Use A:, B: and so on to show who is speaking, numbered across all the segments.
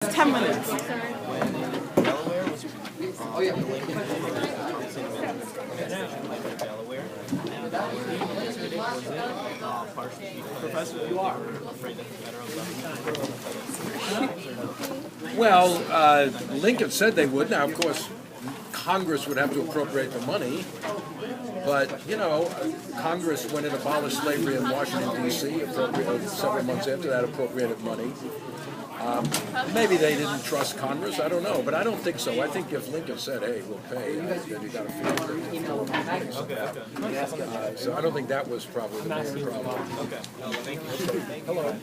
A: Just 10 minutes.
B: Delaware was Lincoln Delaware. Yesterday was it partially professor you are afraid that the federal government.
C: Well, Lincoln said they would. Now, of course, Congress would have to appropriate the money. But, you know, Congress, when it abolished slavery in Washington, D.C., several months after that, appropriated money. Maybe they didn't trust Congress, I don't know, but I don't think so. I think if Lincoln said, hey, we'll pay, then you got to feel it. So I don't think that was probably the main problem.
B: Okay. Thank you.
C: Hello.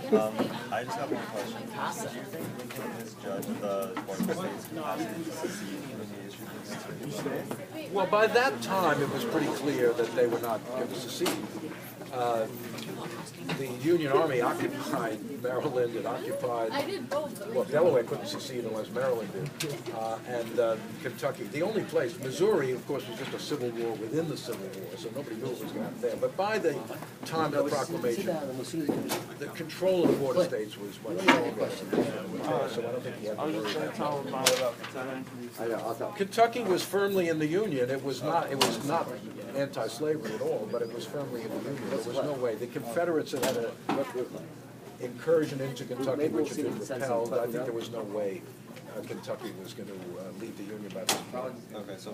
D: Hello. I just have one question. Do you think Lincoln misjudged the Board of State's capacity to succeed when he issued this decision?
C: Well, by that time, it was pretty clear that they would not give us a seat. The Union Army occupied Maryland. It occupied, well, Delaware couldn't secede unless Maryland did, and Kentucky. The only place, Missouri, of course, was just a civil war within the Civil War, so nobody knew what was going to happen there. But by the time of the proclamation, the control of the border states was much stronger. So I don't think he had to worry about that. Kentucky was firmly in the Union. It was not anti-slavery at all, but it was firmly in the Union. There was no way. The Confederates had an incursion into Kentucky, which had been repelled. I think there was no way Kentucky was going to leave the Union by this point.
D: Okay, so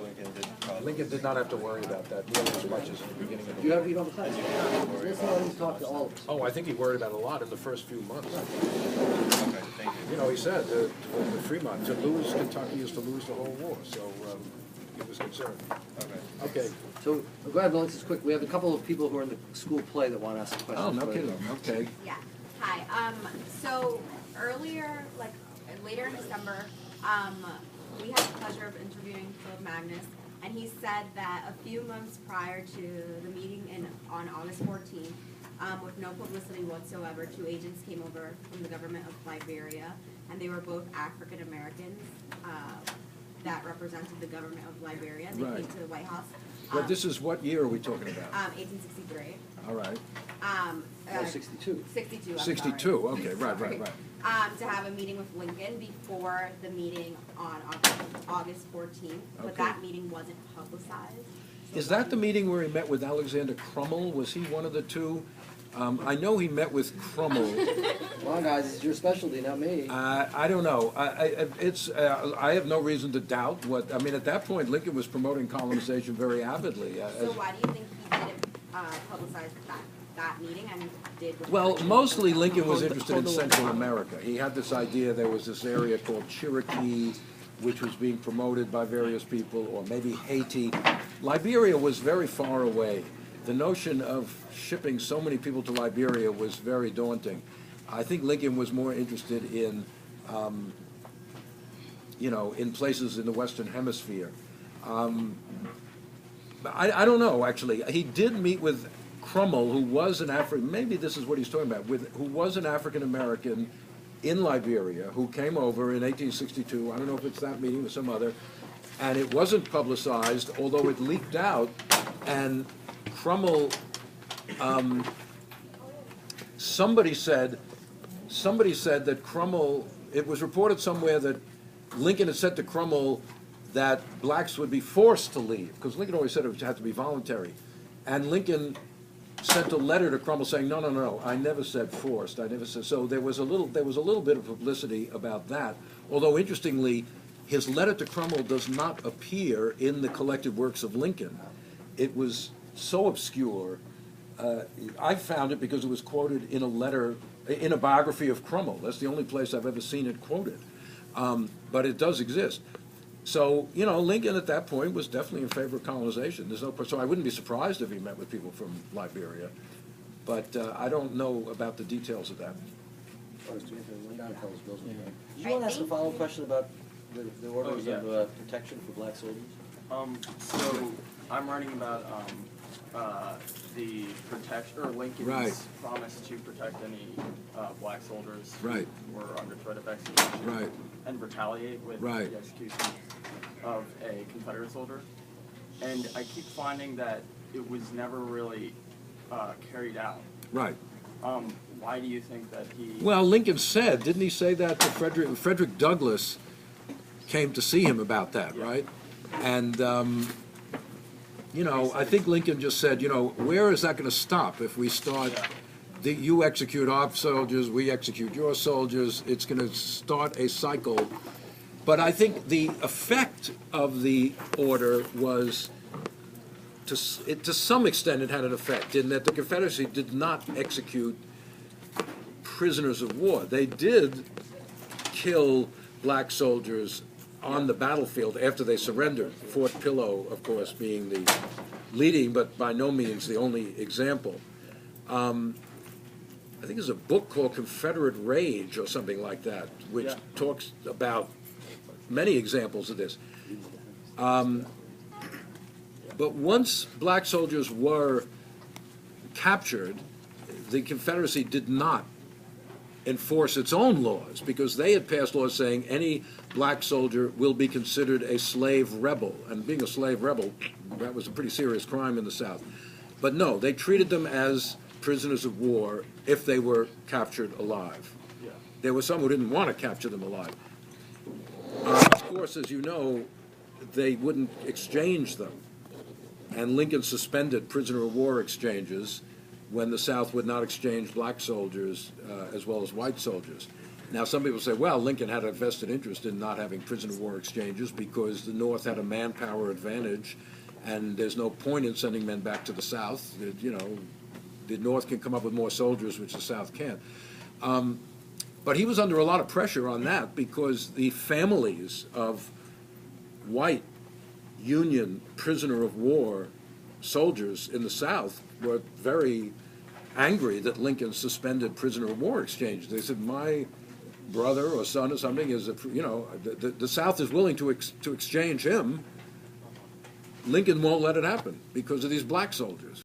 C: Lincoln did not have to worry about that nearly as much as at the beginning of the war.
E: You have a class? Let's talk to all of us.
C: Oh, I think he worried about a lot in the first few months.
D: Okay, thank you.
C: You know, he said that Fremont, to lose Kentucky is to lose the whole war, so he was concerned. Okay.
E: So, go ahead, Melissa, quick. We have a couple of people who are in the school play that want to ask a question.
C: Oh, no kidding. Okay.
F: Yeah. Hi. So earlier, later in December, we had the pleasure of interviewing Philip Magnus, and he said that a few months prior to the meeting on August 14th, with no publicity whatsoever, 2 agents came over from the government of Liberia, and they were both African Americans that represented the government of Liberia. They came to the White House.
C: But this is what year are we talking about?
F: 1863.
C: All right.
E: 62.
F: 62. I'm
C: 62,
F: sorry.
C: okay, right.
F: To have a meeting with Lincoln before the meeting on August 14th, but
C: Okay.
F: that meeting wasn't publicized.
C: Is that the meeting where he met with Alexander Crummell? Was he one of the two? I know he met with Crummell.
E: Come on, guys, it's your specialty, not me.
C: I don't know. I have no reason to doubt what. I mean, at that point, Lincoln was promoting colonization very avidly.
F: So why do you think he didn't publicize that meeting and did?
C: Well, mostly Lincoln was interested in Central America. He had this idea there was this area called Cherokee, which was being promoted by various people, or maybe Haiti. Liberia was very far away. The notion of shipping so many people to Liberia was very daunting. I think Lincoln was more interested in, in places in the Western Hemisphere. I don't know, actually. He did meet with Crummell, who was an maybe this is what he's talking about, who was an African-American in Liberia, who came over in 1862. I don't know if it's that meeting or some other. And it wasn't publicized, although it leaked out, and Crummell, somebody said that Crummell, it was reported somewhere that Lincoln had said to Crummell that blacks would be forced to leave, because Lincoln always said it had to be voluntary. And Lincoln sent a letter to Crummell saying, no, I never said forced, I never said, so there was a little bit of publicity about that, although interestingly, his letter to Crummell does not appear in the collected works of Lincoln. It was so obscure. I found it because it was quoted in a letter, in a biography of Crummell. That's the only place I've ever seen it quoted. But it does exist. So, Lincoln at that point was definitely in favor of colonization. So I wouldn't be surprised if he met with people from Liberia. But I don't know about the details of that.
E: Did you want to ask a follow-up question about the orders of protection for black soldiers?
G: So I'm writing about the protection, or Lincoln's promise to protect any black soldiers who were under threat of execution, and retaliate with the execution of a Confederate soldier. And I keep finding that it was never really carried out. why do you think that he?
C: Well, Lincoln said, didn't he say that to Frederick Douglass came to see him about that, right? And, I think Lincoln just said, where is that going to stop if we start, you execute our soldiers, we execute your soldiers, it's going to start a cycle. But I think the effect of the order was, to some extent it had an effect, in that the Confederacy did not execute prisoners of war. They did kill black soldiers on the battlefield after they surrendered. Fort Pillow, of course, being the leading, but by no means the only example. I think there's a book called Confederate Rage or something like that, which talks about many examples of this. But once black soldiers were captured, the Confederacy did not enforce its own laws, because they had passed laws saying any black soldier will be considered a slave rebel. And being a slave rebel, that was a pretty serious crime in the South. But no, they treated them as prisoners of war if they were captured alive. There were some who didn't want to capture them alive. Of course, as you know, they wouldn't exchange them. And Lincoln suspended prisoner of war exchanges when the South would not exchange black soldiers as well as white soldiers. Now, some people say, well, Lincoln had a vested interest in not having prisoner of war exchanges because the North had a manpower advantage, and there's no point in sending men back to the South. The North can come up with more soldiers, which the South can't. But he was under a lot of pressure on that because the families of white Union prisoner of war soldiers in the South were very angry that Lincoln suspended prisoner of war exchanges. They said, my brother or son or something is, the South is willing to exchange him. Lincoln won't let it happen because of these black soldiers.